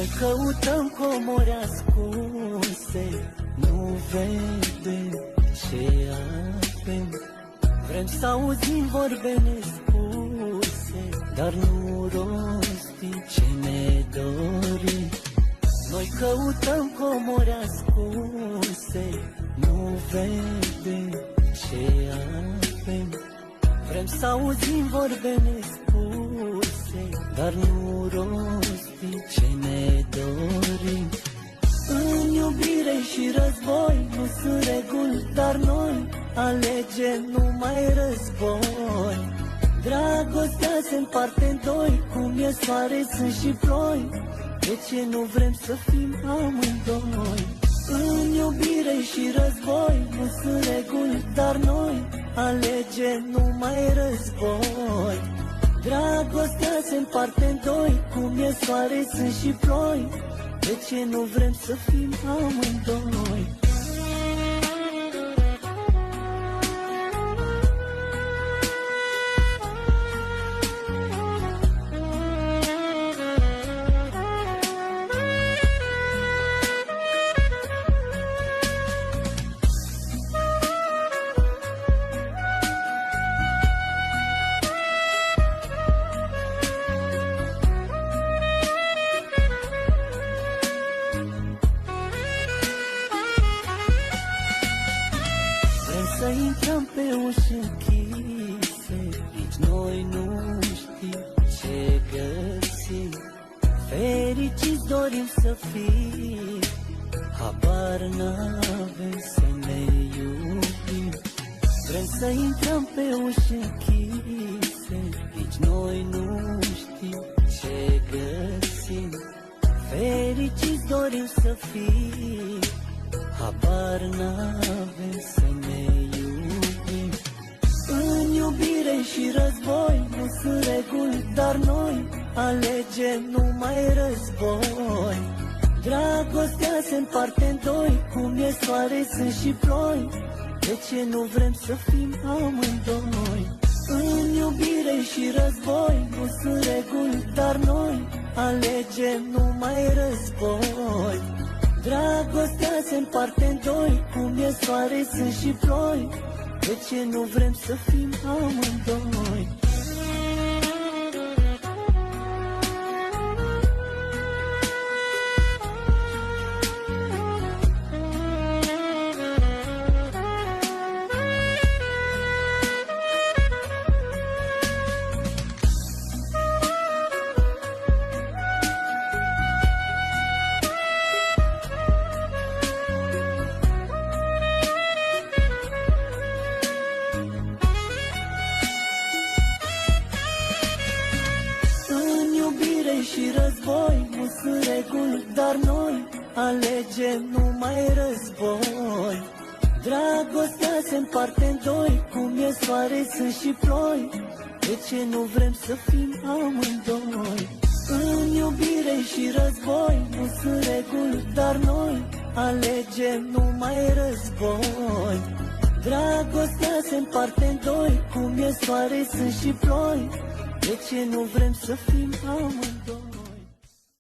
Noi căutăm comori ascunse, nu vede ce avem. Vrem să auzim vorbe nespuse, dar nu rostim ce ne dorim. Noi căutăm comori ascunse, nu vede ce avem. Vrem să auzim vorbe nespuse, dar nu rostim ce ne dorim. În iubire și război nu sunt reguli, dar noi alegem numai război. Dragostea se împarte în doi, cum e soare, sunt și ploi. De ce nu vrem să fim amândoi? În iubire și război nu sunt reguli, dar noi alegem numai război. Dragostea se împarte în doi, cum e soare, sunt și ploi. De ce nu vrem să fim amândoi? Să intrăm pe uși închise, nici noi nu știm ce găsim. Fericiți dorim să fim, habar n-avem să ne iubim. Vrem să intrăm pe uși închise, nici noi nu știm ce găsim. Fericiți dorim să fim, habar n-avem să ne iubim. În iubire și război nu sunt reguli, dar noi alegem numai război. Dragostea se împarte în doi, cum e soare, sunt și ploi. De ce nu vrem să fim amândoi? În iubire și război nu sunt reguli, dar noi alegem numai război. Dragostea se împarte în doi, cum e soare, sunt și ploi. De ce nu vrem să fim amândoi? Și război nu sunt reguli, dar noi alegem numai război. Dragostea se împarte în doi, cum e soare, sunt și ploi. De ce nu vrem să fim amândoi? În iubire și război nu sunt reguli, dar noi alegem numai război. Dragostea se împarte în doi, cum e soare, sunt și ploi. De ce nu vrem să fim amândoi?